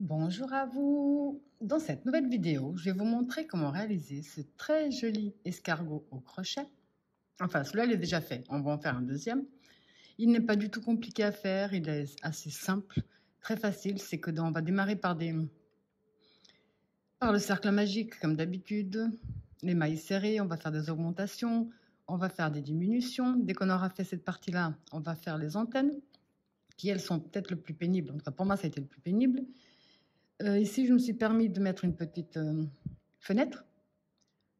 Bonjour à vous! Dans cette nouvelle vidéo, je vais vous montrer comment réaliser ce très joli escargot au crochet. Enfin, celui-là, il est déjà fait. On va en faire un deuxième. Il n'est pas du tout compliqué à faire. Il est assez simple, très facile. C'est que on va démarrer par le cercle magique, comme d'habitude. Les mailles serrées, on va faire des augmentations. On va faire des diminutions. Dès qu'on aura fait cette partie-là, on va faire les antennes, qui elles sont peut-être le plus pénible. En tout cas, pour moi, ça a été le plus pénible. Ici, je me suis permis de mettre une petite fenêtre.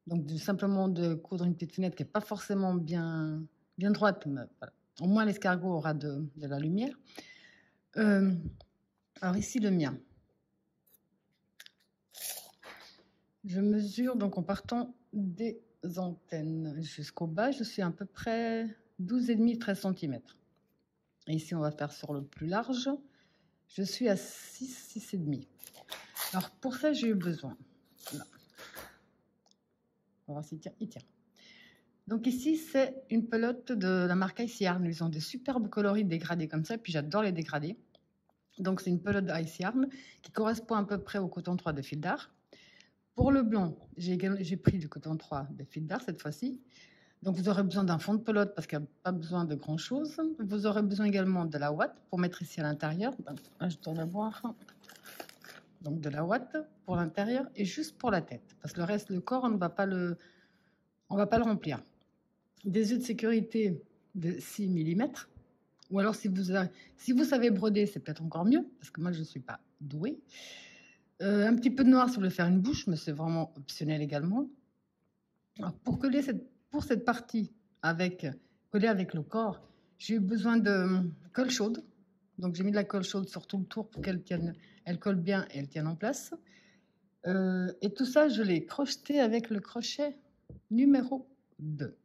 Donc, simplement de coudre une petite fenêtre qui n'est pas forcément bien droite. Mais voilà. Au moins, l'escargot aura de la lumière. Alors ici, le mien. Je mesure donc en partant des antennes jusqu'au bas. Je suis à peu près 12,5-13 cm. Et ici, on va faire sur le plus large. Je suis à 6,5. Alors pour ça, j'ai eu besoin. Là. On va voir s'il tient. Il tient. Donc ici, c'est une pelote de la marque Ice Yarn. Ils ont des superbes coloris dégradés comme ça, puis j'adore les dégradés. Donc c'est une pelote de Ice Yarn qui correspond à peu près au coton 3 de fil d'art. Pour le blanc, j'ai pris du coton 3 de fil d'art cette fois-ci. Donc vous aurez besoin d'un fond de pelote parce qu'il n'y a pas besoin de grand chose. Vous aurez besoin également de la ouate pour mettre ici à l'intérieur. Je dois l'avoir. Donc de la ouate pour l'intérieur et juste pour la tête. Parce que le reste, le corps, on ne va pas le remplir. Des œufs de sécurité de 6 mm. Ou alors, si vous savez broder, c'est peut-être encore mieux, parce que moi, je ne suis pas douée. Un petit peu de noir si vous voulez faire une bouche, mais c'est vraiment optionnel également. Alors, pour cette partie collée avec le corps, j'ai eu besoin de colle chaude. Donc, j'ai mis de la colle chaude sur tout le tour pour elle colle bien et elle tienne en place. Et tout ça, je l'ai crocheté avec le crochet numéro 2.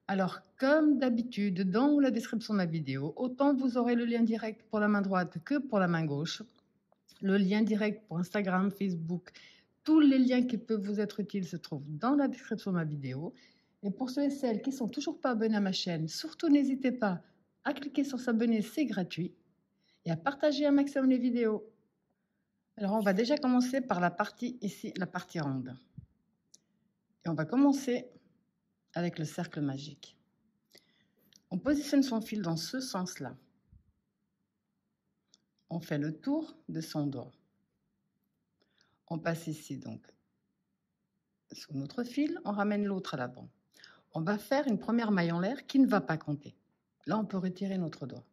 Alors, comme d'habitude, dans la description de ma vidéo, autant vous aurez le lien direct pour la main droite que pour la main gauche, le lien direct pour Instagram, Facebook, tous les liens qui peuvent vous être utiles se trouvent dans la description de ma vidéo. Et pour ceux et celles qui ne sont toujours pas abonnés à ma chaîne, surtout n'hésitez pas à cliquer sur s'abonner, c'est gratuit, et à partager un maximum les vidéos. Alors, on va déjà commencer par la partie ici, la partie ronde. Et on va commencer avec le cercle magique. On positionne son fil dans ce sens-là. On fait le tour de son doigt. On passe ici donc sur notre fil, on ramène l'autre à l'avant. On va faire une première maille en l'air qui ne va pas compter. Là, on peut retirer notre doigt.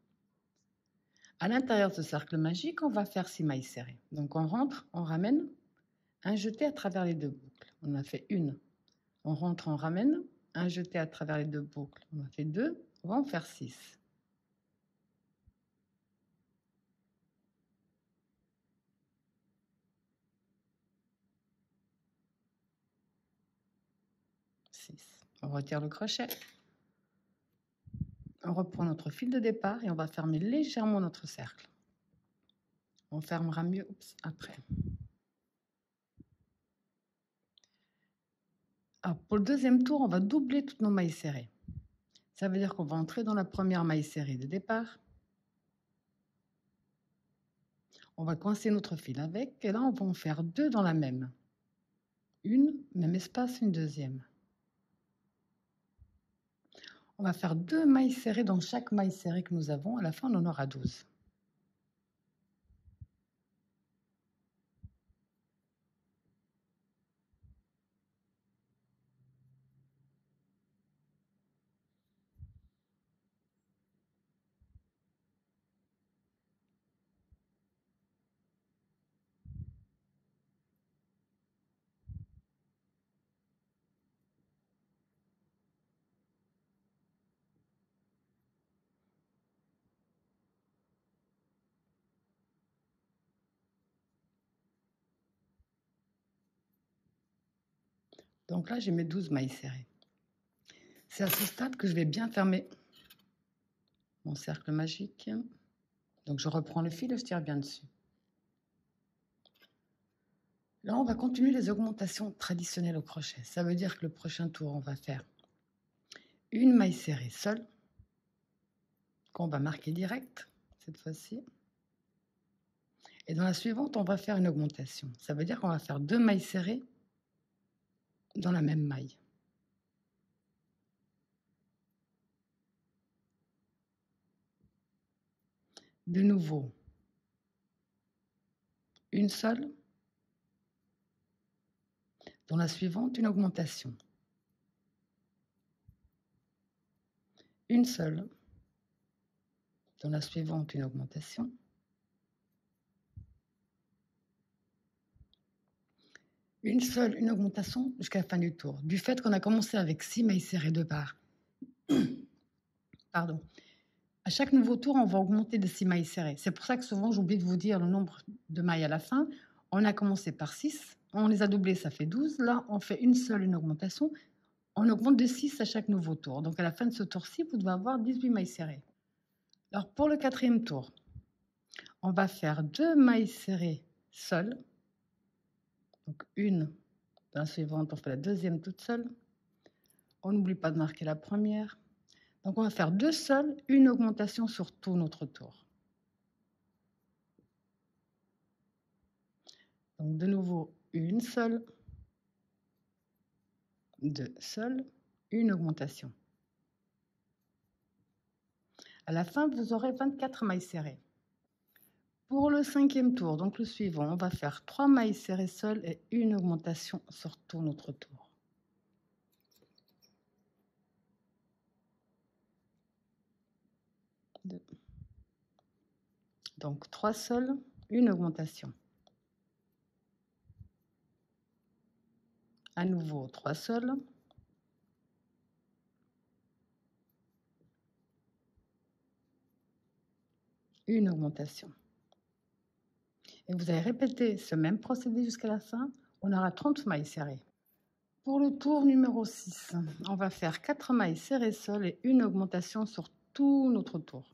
À l'intérieur de ce cercle magique, on va faire 6 mailles serrées. Donc on rentre, on ramène, un jeté à travers les deux boucles. On a fait une. On rentre, on ramène, un jeté à travers les deux boucles. On a fait 2, on va en faire 6. 6. On retire le crochet. On reprend notre fil de départ et on va fermer légèrement notre cercle. On fermera mieux après. Alors, pour le deuxième tour, on va doubler toutes nos mailles serrées. Ça veut dire qu'on va entrer dans la première maille serrée de départ. On va coincer notre fil avec, et là, on va en faire 2 dans la même. Une, même espace, une deuxième. On va faire 2 mailles serrées dans chaque maille serrée que nous avons. À la fin, on en aura 12. Donc là, j'ai mes 12 mailles serrées. C'est à ce stade que je vais bien fermer mon cercle magique. Donc je reprends le fil et je tire bien dessus. Là, on va continuer les augmentations traditionnelles au crochet. Ça veut dire que le prochain tour, on va faire une maille serrée seule, qu'on va marquer direct cette fois-ci. Et dans la suivante, on va faire une augmentation. Ça veut dire qu'on va faire 2 mailles serrées dans la même maille. De nouveau, une seule. Dans la suivante, une augmentation. Une seule. Dans la suivante, une augmentation. Une seule, une augmentation jusqu'à la fin du tour. Du fait qu'on a commencé avec 6 mailles serrées de part. Pardon. À chaque nouveau tour, on va augmenter de 6 mailles serrées. C'est pour ça que souvent, j'oublie de vous dire le nombre de mailles à la fin. On a commencé par 6, on les a doublées, ça fait 12. Là, on fait une seule, une augmentation. On augmente de 6 à chaque nouveau tour. Donc, à la fin de ce tour-ci, vous devez avoir 18 mailles serrées. Alors, pour le 4e tour, on va faire 2 mailles serrées seules. Donc, une dans la suivante, on fait la 2e toute seule. On n'oublie pas de marquer la première. Donc, on va faire 2 seules, une augmentation sur tout notre tour. Donc, de nouveau, une seule, 2 seules, une augmentation. À la fin, vous aurez 24 mailles serrées. Pour le 5e tour, donc le suivant, on va faire 3 mailles serrées seules et une augmentation sur tout notre tour. Donc 3 seules, une augmentation. À nouveau 3 seules. Une augmentation. Et vous allez répéter ce même procédé jusqu'à la fin. On aura 30 mailles serrées. Pour le tour numéro 6, on va faire 4 mailles serrées seules et une augmentation sur tout notre tour.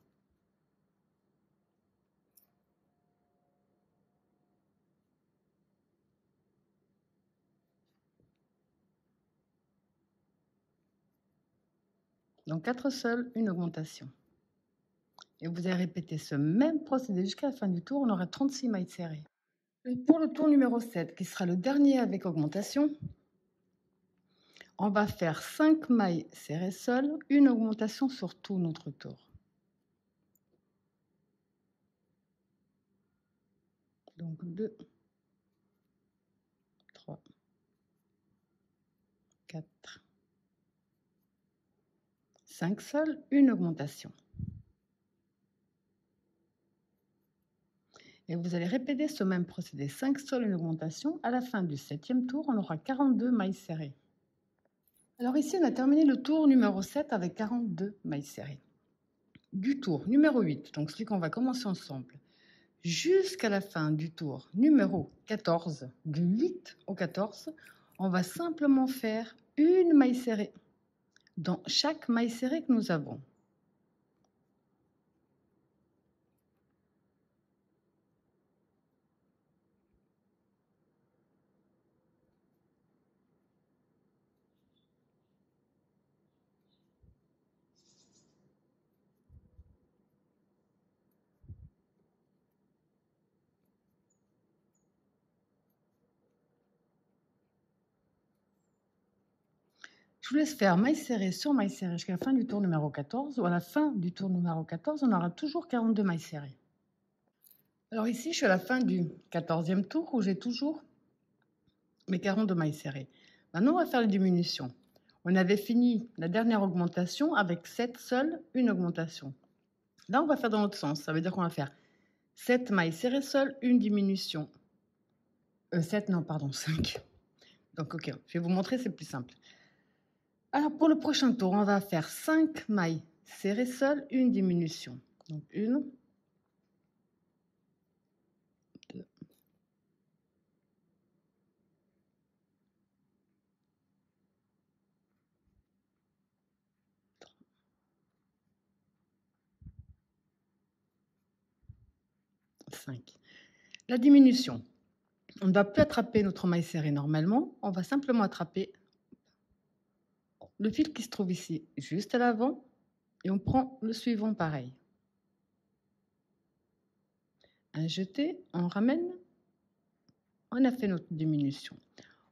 Donc 4 seules, une augmentation. Et vous allez répéter ce même procédé jusqu'à la fin du tour, on aura 36 mailles serrées. Et pour le tour numéro 7, qui sera le dernier avec augmentation, on va faire 5 mailles serrées seules, une augmentation sur tout notre tour. Donc 2, 3, 4, 5 seules, une augmentation. Et vous allez répéter ce même procédé, 5 seules, une augmentation. À la fin du 7e tour, on aura 42 mailles serrées. Alors ici, on a terminé le tour numéro 7 avec 42 mailles serrées. Du tour numéro 8, donc celui qu'on va commencer ensemble, jusqu'à la fin du tour numéro 14, du 8 au 14, on va simplement faire une maille serrée dans chaque maille serrée que nous avons. Je vous laisse faire maille serrée sur maille serrée jusqu'à la fin du tour numéro 14, ou à la fin du tour numéro 14, on aura toujours 42 mailles serrées. Alors ici, je suis à la fin du 14e tour où j'ai toujours mes 42 mailles serrées. Maintenant, on va faire les diminutions. On avait fini la dernière augmentation avec 7 seules, une augmentation. Là, on va faire dans l'autre sens. Ça veut dire qu'on va faire 7 mailles serrées seules, une diminution. 7, non, pardon, 5. Donc, ok, je vais vous montrer, c'est plus simple. Alors, pour le prochain tour, on va faire 5 mailles serrées seules, une diminution. Donc, 1, 2, 5. La diminution. On ne va plus attraper notre maille serrée normalement. On va simplement attraper le fil qui se trouve ici, juste à l'avant. Et on prend le suivant pareil. Un jeté, on ramène, on a fait notre diminution.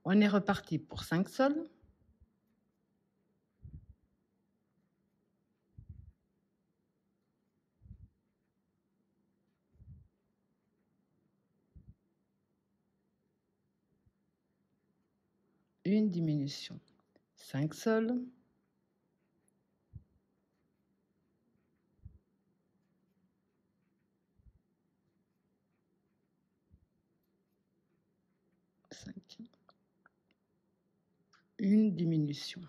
On est reparti pour 5 sols. Une diminution. 5 sols. Une diminution.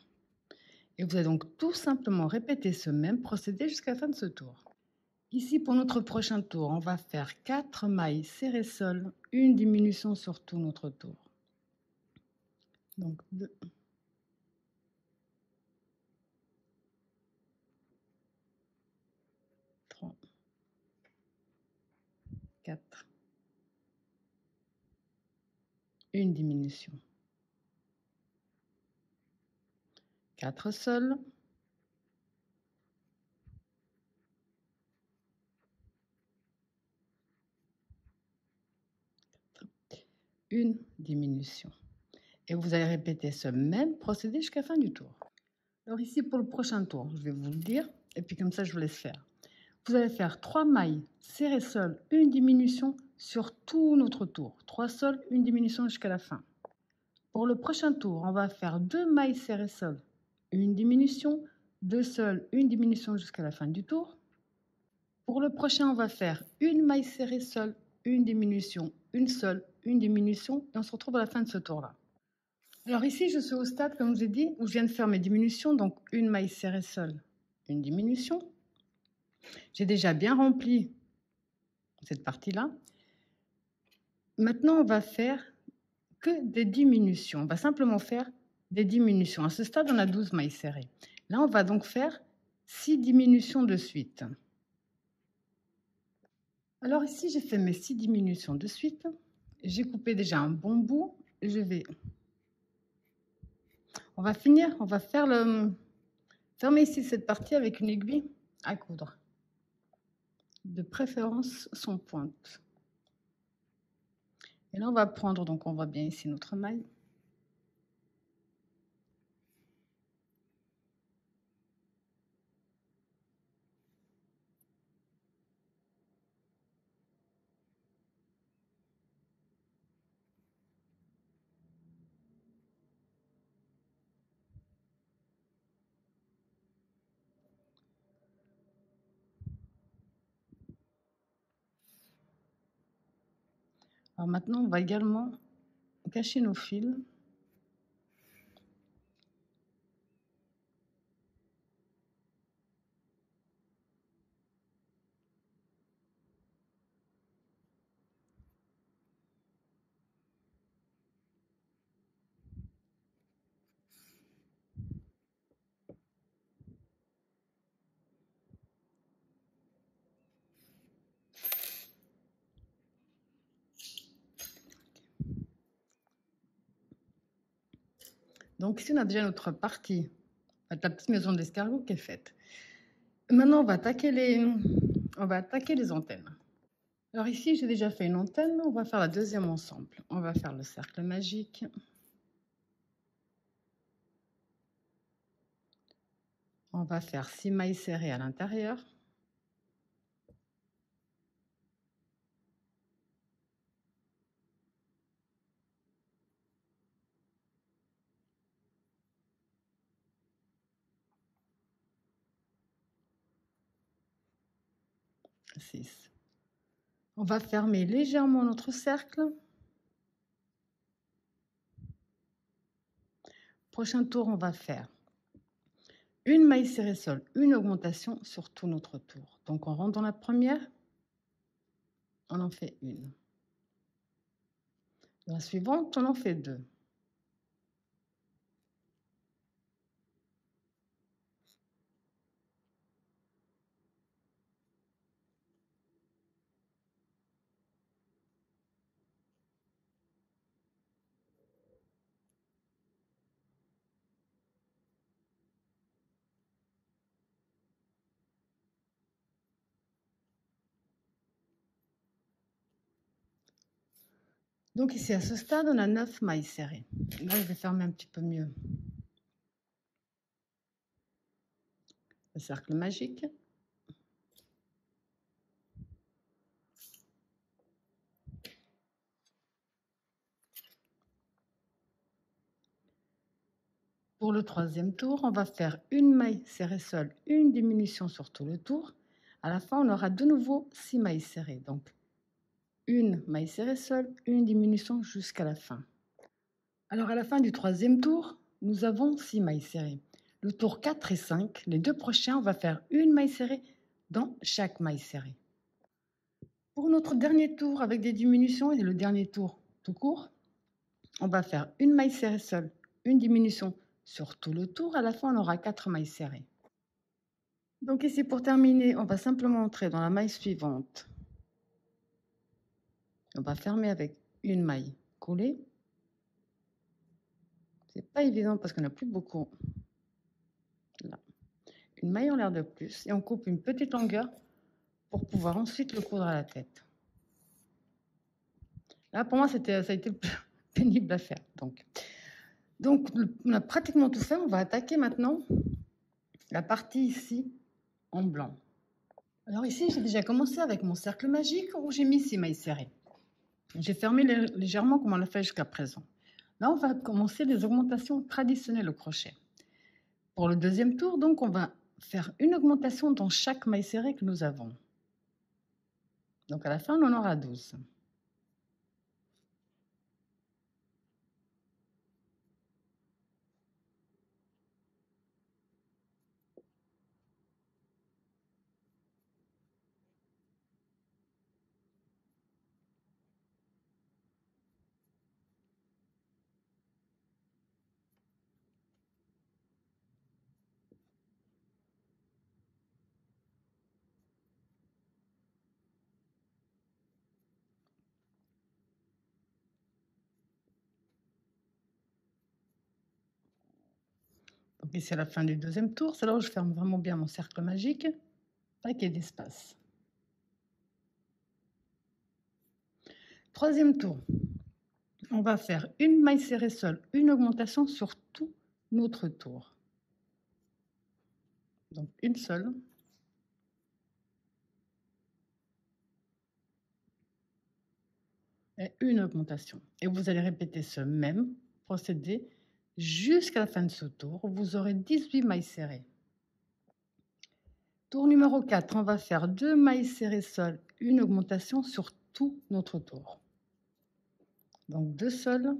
Et vous allez donc tout simplement répéter ce même procédé jusqu'à la fin de ce tour. Ici, pour notre prochain tour, on va faire 4 mailles serrées sol, une diminution sur tout notre tour. Donc 2, 3, 4, une diminution. 4 sols. Une diminution. Et vous allez répéter ce même procédé jusqu'à la fin du tour. Alors ici, pour le prochain tour, je vais vous le dire, et puis comme ça, je vous laisse faire. Vous allez faire 3 mailles serrées sol, une diminution sur tout notre tour. 3 sols, une diminution jusqu'à la fin. Pour le prochain tour, on va faire 2 mailles serrées sol, une diminution, 2 sols, une diminution jusqu'à la fin du tour. Pour le prochain, on va faire une maille serrée sol, une diminution, une seule, une diminution, et on se retrouve à la fin de ce tour-là. Alors ici, je suis au stade, comme je vous ai dit, où je viens de faire mes diminutions, donc une maille serrée sol, une diminution. J'ai déjà bien rempli cette partie-là. Maintenant, on va faire que des diminutions. On va simplement faire des diminutions. À ce stade, on a 12 mailles serrées. Là, on va donc faire 6 diminutions de suite. Alors ici, j'ai fait mes 6 diminutions de suite. J'ai coupé déjà un bon bout. On va finir, on va fermer ici cette partie avec une aiguille à coudre. De préférence sans pointe. Et là, on va prendre, donc on voit bien ici notre maille. Alors maintenant, on va également cacher nos fils. Donc ici, on a déjà notre partie, la petite maison d'escargot qui est faite. Maintenant, on va attaquer les antennes. Alors ici, j'ai déjà fait une antenne, on va faire la deuxième ensemble. On va faire le cercle magique. On va faire 6 mailles serrées à l'intérieur. On va fermer légèrement notre cercle. Prochain tour, on va faire une maille serrée sol, une augmentation sur tout notre tour. Donc on rentre dans la première, on en fait une. Dans la suivante, on en fait 2. Donc ici, à ce stade, on a 9 mailles serrées. Là, je vais fermer un petit peu mieux le cercle magique. Pour le troisième tour, on va faire une maille serrée seule, une diminution sur tout le tour. À la fin, on aura de nouveau 6 mailles serrées. Donc, une maille serrée seule, une diminution jusqu'à la fin. Alors, à la fin du troisième tour, nous avons 6 mailles serrées. Le tour 4 et 5, les deux prochains, on va faire une maille serrée dans chaque maille serrée. Pour notre dernier tour avec des diminutions et le dernier tour tout court, on va faire une maille serrée seule, une diminution sur tout le tour. À la fin, on aura 4 mailles serrées. Donc ici, pour terminer, on va simplement entrer dans la maille suivante. On va fermer avec une maille coulée. C'est pas évident parce qu'on n'a plus beaucoup. Là. Une maille en l'air de plus et on coupe une petite longueur pour pouvoir ensuite le coudre à la tête. Là, pour moi, ça a été pénible à faire. Donc, on a pratiquement tout fait. On va attaquer maintenant la partie ici en blanc. Alors ici, j'ai déjà commencé avec mon cercle magique où j'ai mis 6 mailles serrées. J'ai fermé légèrement comme on l'a fait jusqu'à présent. Là, on va commencer les augmentations traditionnelles au crochet. Pour le deuxième tour, donc, on va faire une augmentation dans chaque maille serrée que nous avons. Donc, à la fin, on en aura 12. Donc, ici, à la fin du deuxième tour, c'est là où je ferme vraiment bien mon cercle magique. Pas qu'il y ait d'espace. Troisième tour, on va faire une maille serrée seule, une augmentation sur tout notre tour. Donc, une seule. Et une augmentation. Et vous allez répéter ce même procédé jusqu'à la fin de ce tour. Vous aurez 18 mailles serrées. Tour numéro 4, on va faire 2 mailles serrées seules, une augmentation sur tout notre tour. Donc 2 seules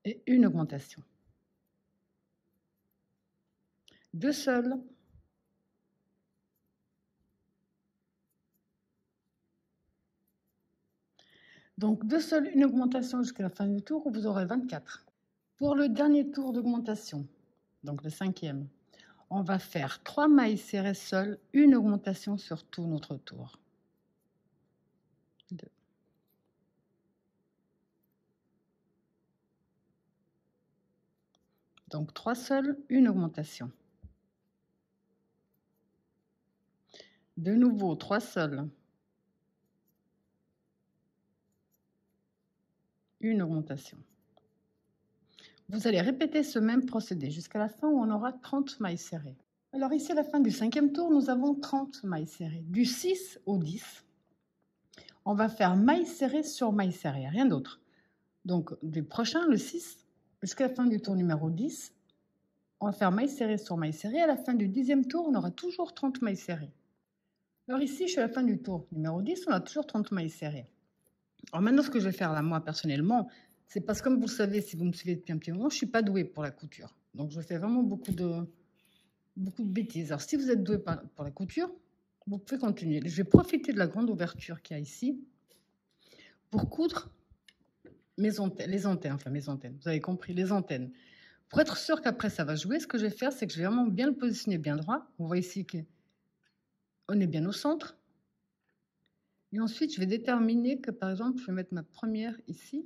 et une augmentation. 2 seules. Donc 2 seules, une augmentation jusqu'à la fin du tour, vous aurez 24. Pour le dernier tour d'augmentation, donc le cinquième, on va faire 3 mailles serrées seules, une augmentation sur tout notre tour. 2. Donc 3 seules, une augmentation. De nouveau, 3 seules. Une augmentation. Vous allez répéter ce même procédé jusqu'à la fin où on aura 30 mailles serrées. Alors ici, à la fin du cinquième tour, nous avons 30 mailles serrées. Du 6 au 10, on va faire maille serrée sur maille serrée, rien d'autre. Donc du prochain, le 6, jusqu'à la fin du tour numéro 10, on va faire maille serrée sur maille serrée. À la fin du 10e tour, on aura toujours 30 mailles serrées. Alors ici, je suis à la fin du tour numéro 10, on a toujours 30 mailles serrées. Alors maintenant, ce que je vais faire là, moi, personnellement, c'est parce que comme vous le savez, si vous me suivez depuis un petit moment, je ne suis pas douée pour la couture. Donc, je fais vraiment beaucoup de bêtises. Alors, si vous êtes doué pour la couture, vous pouvez continuer. Je vais profiter de la grande ouverture qu'il y a ici pour coudre mes antennes, les antennes, enfin mes antennes, vous avez compris, les antennes. Pour être sûr qu'après ça va jouer, ce que je vais faire, c'est que je vais vraiment bien le positionner bien droit. On voit ici qu'on est bien au centre. Et ensuite, je vais déterminer que, par exemple, je vais mettre ma première ici.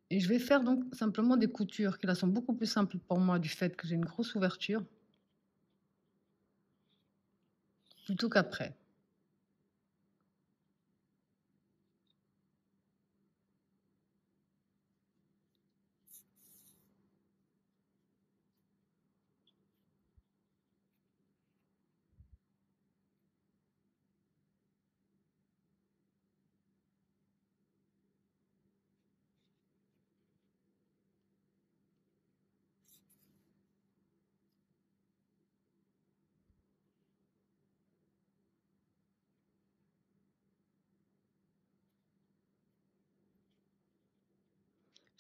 Et je vais faire donc simplement des coutures qui là sont beaucoup plus simples pour moi du fait que j'ai une grosse ouverture. plutôt qu'après.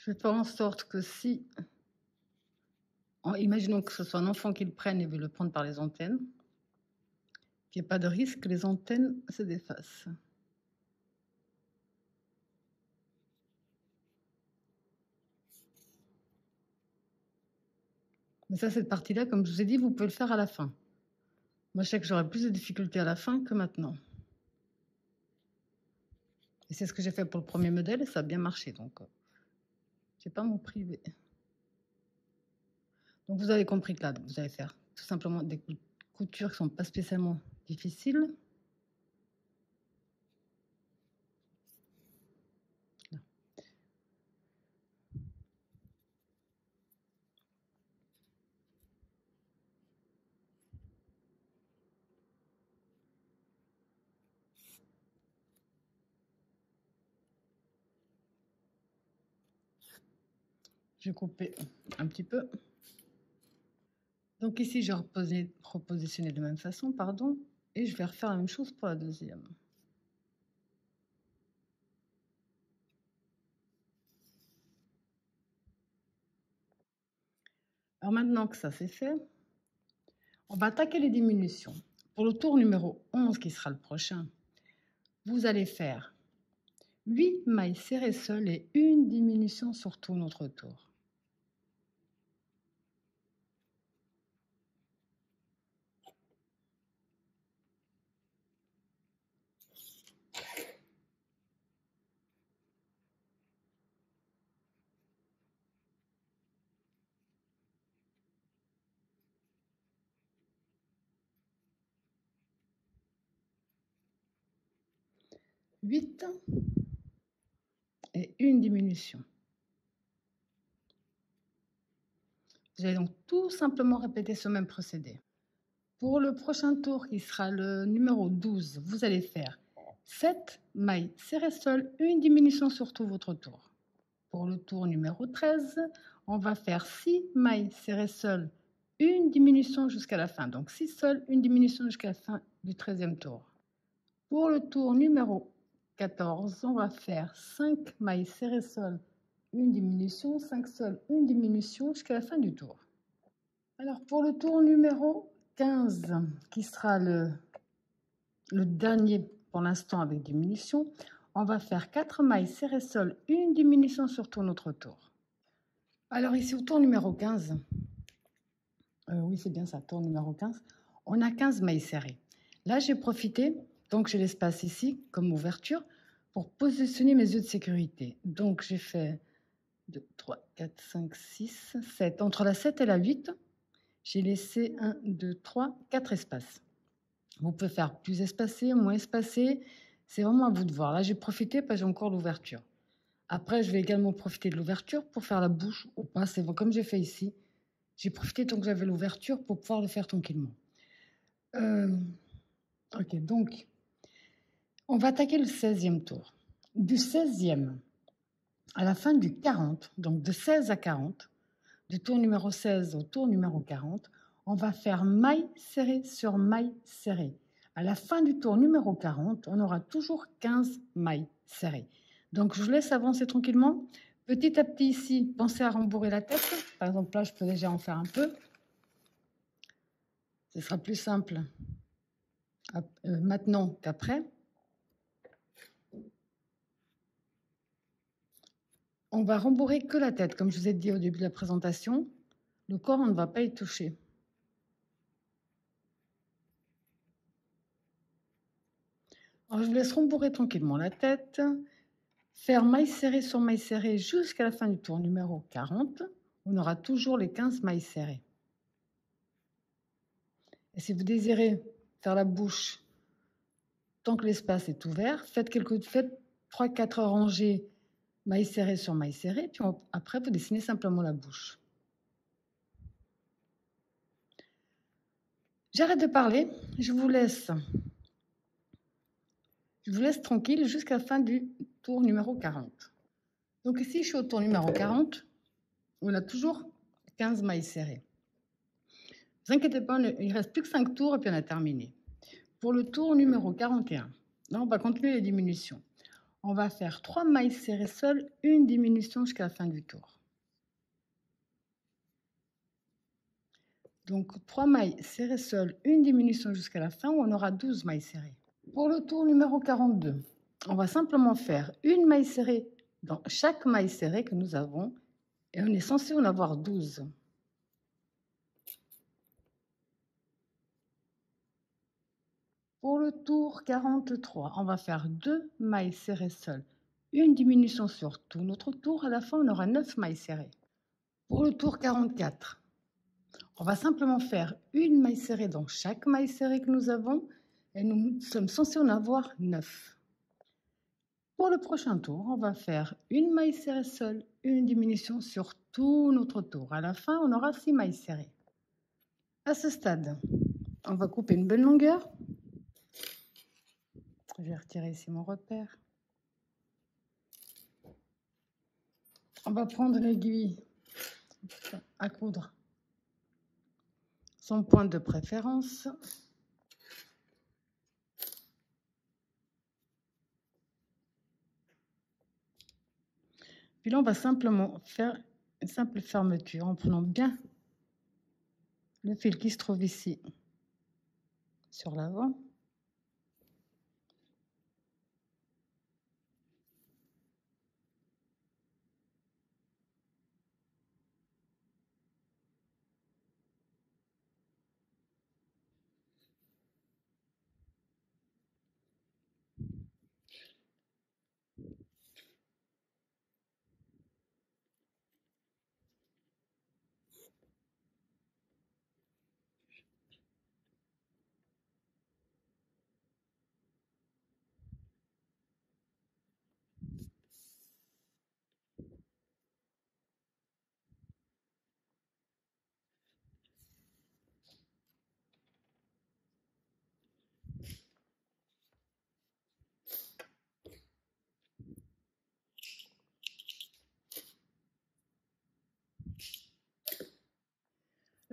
Je vais faire en sorte que si, imaginons que ce soit un enfant qui le prenne et veut le prendre par les antennes, qu'il n'y ait pas de risque que les antennes se défassent. Mais ça, cette partie-là, comme je vous ai dit, vous pouvez le faire à la fin. Moi, je sais que j'aurai plus de difficultés à la fin que maintenant. Et c'est ce que j'ai fait pour le premier modèle et ça a bien marché. Donc, je n'ai pas mon privé. Donc, vous avez compris que là, vous allez faire tout simplement des coutures qui ne sont pas spécialement difficiles. Là. Je vais couper un petit peu. Donc ici, j'ai repositionné de la même façon, pardon, et je vais refaire la même chose pour la deuxième. Alors maintenant que ça c'est fait, on va attaquer les diminutions. Pour le tour numéro 11, qui sera le prochain, vous allez faire 8 mailles serrées seules et une diminution sur tout notre tour. Huit et une diminution. Vous allez donc tout simplement répéter ce même procédé. Pour le prochain tour, qui sera le numéro 12, vous allez faire 7 mailles serrées seules, une diminution sur tout votre tour. Pour le tour numéro 13, on va faire 6 mailles serrées seules, une diminution jusqu'à la fin. Donc 6 seules, une diminution jusqu'à la fin du 13e tour. Pour le tour numéro 14, on va faire 5 mailles serrées seules, une diminution, 5 seules, une diminution jusqu'à la fin du tour. Alors pour le tour numéro 15, qui sera le dernier pour l'instant avec diminution, on va faire 4 mailles serrées seules, une diminution sur tout notre tour. Alors ici au tour numéro 15, oui c'est bien ça, tour numéro 15, on a 15 mailles serrées. Là j'ai profité, donc j'ai l'espace ici comme ouverture, pour positionner mes œufs de sécurité. Donc j'ai fait 2, 3, 4, 5, 6, 7. Entre la 7 et la 8, j'ai laissé 1, 2, 3, 4 espaces. Vous pouvez faire plus espacé, moins espacé. C'est vraiment à vous de voir. Là, j'ai profité parce que j'ai encore l'ouverture. Après, je vais également profiter de l'ouverture pour faire la bouche ou pas. C'est bon, comme j'ai fait ici. J'ai profité tant que j'avais l'ouverture pour pouvoir le faire tranquillement. Ok, donc, on va attaquer le 16e tour. Du 16e à la fin du 40, donc de 16 à 40, du tour numéro 16 au tour numéro 40, on va faire maille serrée sur maille serrée. À la fin du tour numéro 40, on aura toujours 15 mailles serrées. Donc, je vous laisse avancer tranquillement. Petit à petit ici, pensez à rembourrer la tête. Par exemple, là, je peux déjà en faire un peu. Ce sera plus simple maintenant qu'après. On va rembourrer que la tête. Comme je vous ai dit au début de la présentation, le corps, on ne va pas y toucher. Alors, je vous laisse rembourrer tranquillement la tête. Faire maille serrée sur maille serrée jusqu'à la fin du tour numéro 40. On aura toujours les 15 mailles serrées. Et si vous désirez faire la bouche tant que l'espace est ouvert. Faites 3-4 rangées mailles serrées sur mailles serrées, puis après vous dessinez simplement la bouche. J'arrête de parler, je vous laisse tranquille jusqu'à la fin du tour numéro 40. Donc ici, je suis au tour numéro 40. On a toujours 15 mailles serrées. Ne vous inquiétez pas, il ne reste plus que 5 tours et puis on a terminé. Pour le tour numéro 41, là, on va continuer les diminutions. On va faire 3 mailles serrées seules, une diminution jusqu'à la fin du tour. Donc 3 mailles serrées seules, une diminution jusqu'à la fin où on aura 12 mailles serrées. Pour le tour numéro 42, on va simplement faire une maille serrée dans chaque maille serrée que nous avons et on est censé en avoir 12. Pour le tour 43, on va faire 2 mailles serrées seules, une diminution sur tout notre tour. À la fin, on aura 9 mailles serrées. Pour le tour 44, on va simplement faire une maille serrée dans chaque maille serrée que nous avons et nous sommes censés en avoir 9. Pour le prochain tour, on va faire une maille serrée seule, une diminution sur tout notre tour. À la fin, on aura 6 mailles serrées. À ce stade, on va couper une bonne longueur. Je vais retirer ici mon repère. On va prendre l'aiguille à coudre, son point de préférence. Puis là, on va simplement faire une simple fermeture en prenant bien le fil qui se trouve ici sur l'avant.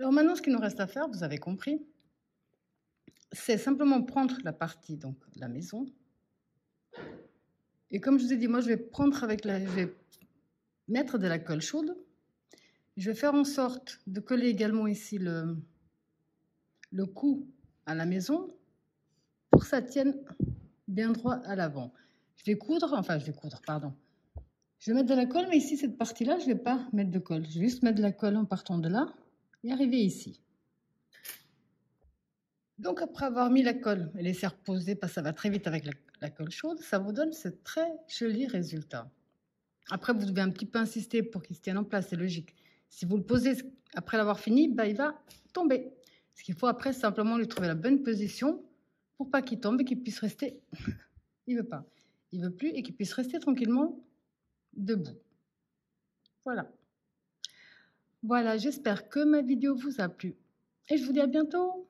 Alors maintenant, ce qu'il nous reste à faire, vous avez compris, c'est simplement prendre la partie, donc la maison. Et comme je vous ai dit, moi, je vais mettre de la colle chaude. Je vais faire en sorte de coller également ici le cou à la maison pour que ça tienne bien droit à l'avant. Je vais mettre de la colle, mais ici, cette partie-là, je ne vais pas mettre de colle. Je vais juste mettre de la colle en partant de là et arriver ici. Donc, après avoir mis la colle et laisser reposer, parce que ça va très vite avec la colle chaude, ça vous donne ce très joli résultat. Après, vous devez un petit peu insister pour qu'il se tienne en place, c'est logique. Si vous le posez après l'avoir fini, il va tomber. Ce qu'il faut après, c'est simplement lui trouver la bonne position pour pas qu'il tombe et qu'il puisse rester. Il veut pas. Il veut plus et qu'il puisse rester tranquillement debout. Voilà. Voilà, j'espère que ma vidéo vous a plu. Et je vous dis à bientôt.